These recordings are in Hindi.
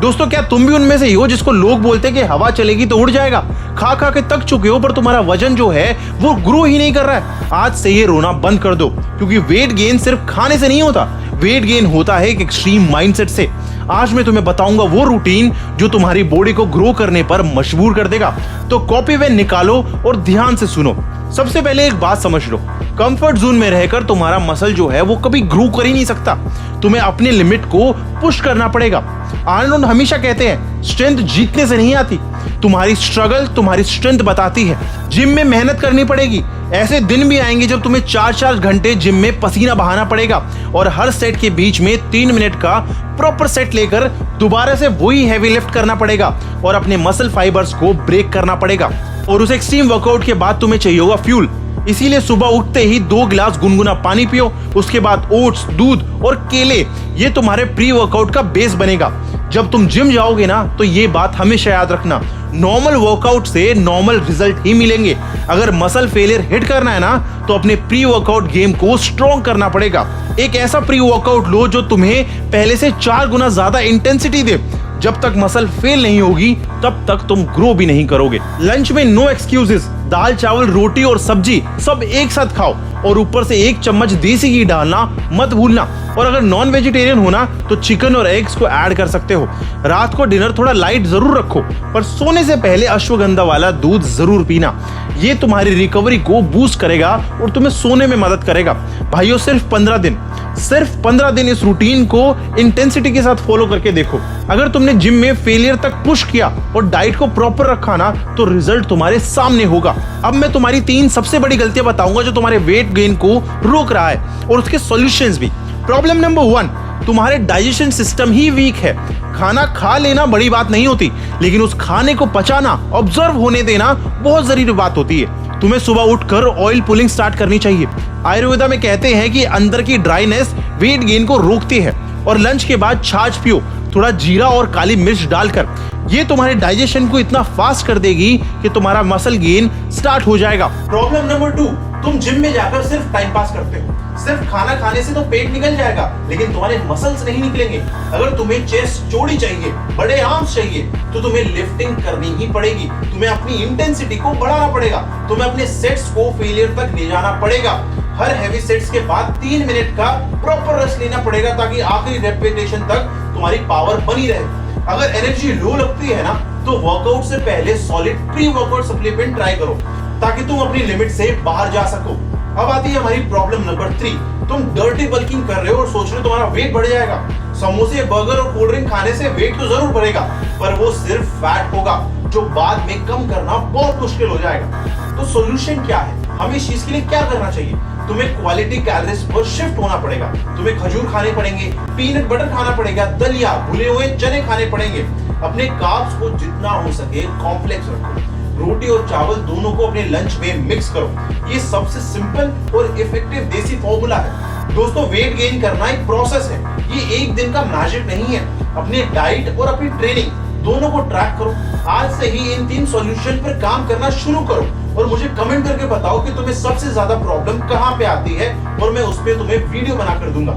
दोस्तों, क्या तुम भी उनमें से ही हो जिसको लोग बोलते हैं कि हवा चलेगी तो उड़ जाएगा? खा खा के थक चुके हो पर तुम्हारा वजन जो है वो ग्रो ही नहीं कर रहा है। आज से ये रोना बंद कर दो, क्योंकि वेट गेन सिर्फ खाने से नहीं होता। वेट गेन होता है एक एक्सट्रीम माइंडसेट से। आज मैं तुम्हें बताऊंगा वो रूटीन जो तुम्हारी बॉडी को ग्रो करने पर मजबूर कर देगा। तो कॉपी पेन निकालो और ध्यान से सुनो। सबसे पहले एक बात समझ लो, कंफर्ट जोन में रहकर तुम्हारा मसल जो है वो कभी ग्रो कर ही नहीं सकता। तुम्हें अपने लिमिट को पुश करना पड़ेगा। आर्नोल्ड हमेशा कहते हैं स्ट्रेंथ जीतने से नहीं आती, तुम्हारी स्ट्रगल तुम्हारी स्ट्रेंथ बताती है। जिम में मेहनत करनी पड़ेगी। ऐसे दिन भी आएंगे जब तुम्हें 4-4 घंटे जिम में पसीना बहाना पड़ेगा और हर सेट के बीच में 3 मिनट का प्रॉपर सेट लेकर दोबारा से वही हैवी लिफ्ट करना पड़ेगा और अपने मसल फाइबर्स को ब्रेक करना पड़ेगा। और उस एक्सट्रीम वर्कआउट के बाद तुम्हें चाहिए होगा फ्यूल। इसीलिए सुबह उठते ही 2 गिलास गुनगुना पानी पियो, उसके बाद ओट्स, दूध और केले, ये तुम्हारे प्री वर्कआउट का बेस बनेगा। जब तुम जिम जाओगे ना तो ये बात हमेशा याद रखना, नॉर्मल वर्कआउट से नॉर्मल रिजल्ट ही मिलेंगे। अगर मसल फेलियर हिट करना है ना तो अपने प्री वर्कआउट गेम को स्ट्रॉन्ग करना पड़ेगा। एक ऐसा प्री वर्कआउट लो जो तुम्हें पहले से 4 गुना ज्यादा इंटेंसिटी दे। जब तक मसल फेल नहीं होगी तब तक तुम ग्रो भी नहीं करोगे। लंच में नो एक्सक्यूजेस, दाल चावल रोटी और सब्जी सब एक साथ खाओ और ऊपर से 1 चम्मच देसी घी डालना मत भूलना। और अगर नॉन वेजिटेरियन होना तो चिकन और एग्स को ऐड कर सकते हो। रात को डिनर थोड़ा लाइट जरूर रखो, पर सोने से पहले अश्वगंधा वाला दूध जरूर पीना। ये तुम्हारी रिकवरी को बूस्ट करेगा और तुम्हें सोने में मदद करेगा। भाइयों, सिर्फ 15 दिन इस रूटीन को इंटेंसिटी के साथ फॉलो करके देखो। अगर तुमने जिम में फेलियर तक पुश किया और डाइट को प्रॉपर रखा ना तो रिजल्ट तुम्हारे सामने होगा। अब मैं तुम्हारी 3 सबसे बड़ी गलतियां बताऊंगा जो तुम्हारे वेट गेन को रोक रहा है और उसके सॉल्यूशंस भी। प्रॉब्लम नंबर 1, तुम्हारे डाइजेशन सिस्टम ही वीक है। खाना खा लेना बड़ी बात नहीं होती, लेकिन उस खाने को पचाना, ऑब्जर्व होने देना बहुत जरूरी बात होती है। तुम्हें सुबह उठकर ऑयल पुलिंग स्टार्ट करनी चाहिए। आयुर्वेदा में कहते हैं कि अंदर की ड्राइनेस वेट गेन को रोकती है। और लंच के बाद छाछ पियो, थोड़ा जीरा और काली मिर्च डालकर। ये तुम्हारे डाइजेशन को इतना फास्ट कर देगी कि तुम्हारा मसल गेन स्टार्ट हो जाएगा। प्रॉब्लम नंबर 2, तुम जिम में जाकर सिर्फ टाइम पास करते हो। सिर्फ खाना खाने से तो पेट निकल जाएगा, लेकिन तुम्हारे मसल्स नहीं निकलेंगे। अगर तुम्हें चेस्ट चौड़ी चाहिए, बड़े आर्म्स चाहिए, तो तुम्हें लिफ्टिंग करनी ही पड़ेगी। तुम्हें अपनी इंटेंसिटी को बढ़ाना पड़ेगा। तुम्हें अपने सेट्स को फेलियर तक ले जाना पड़ेगा। हर हैवी सेट्स के बाद 3 मिनट का प्रॉपर रेस्ट लेना पड़ेगा ताकि आखिरी रेपिटेशन तक तुम्हारी पावर बनी रहे। अगर एनर्जी लो लगती है ना तो वर्कआउट से पहले solid pre workout supplement try करो ताकि तुम अपनी लिमिट से बाहर जा सको। अब आती है हमारी प्रॉब्लम नंबर 3, तुम डर्टी बल्किंग कर रहे हो और सोच रहे हो तुम्हारा वेट बढ़ जाएगा। समोसे, बर्गर और कोल्ड ड्रिंक खाने से वेट तो जरूर बढ़ेगा, पर वो सिर्फ फैट होगा जो बाद में कम करना बहुत मुश्किल हो जाएगा। तो सॉल्यूशन क्या है? हमें इस चीज के लिए क्या करना चाहिए? तुम्हें क्वालिटी कैलोरीज पर शिफ्ट होना पड़ेगा। तुम्हें खजूर खाने पड़ेंगे, पीनट बटर खाना पड़ेगा, दलिया, भुने हुए चने खाने पड़ेंगे। अपने कार्ब्स को जितना हो सके कॉम्प्लेक्स रखो। रोटी और चावल दोनों को अपने लंच में मिक्स करो। ये सबसे सिंपल और इफेक्टिव देसी फॉर्मूला है। दोस्तों, वेट गेन करना एक प्रोसेस है, ये एक दिन का मैजिक नहीं है। अपने डाइट और अपनी ट्रेनिंग दोनों को ट्रैक करो। आज से ही इन 3 सॉल्यूशन पर काम करना शुरू करो और मुझे कमेंट करके बताओ कि तुम्हें सबसे ज्यादा प्रॉब्लम कहां पे आती है और मैं उस पे तुम्हें वीडियो बनाकर दूंगा।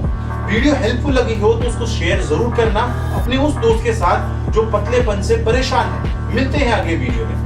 वीडियो हेल्पफुल लगी हो तो उसको शेयर जरूर करना अपने उस दोस्त के साथ जो पतलेपन से परेशान है। मिलते हैं अगले वीडियो में।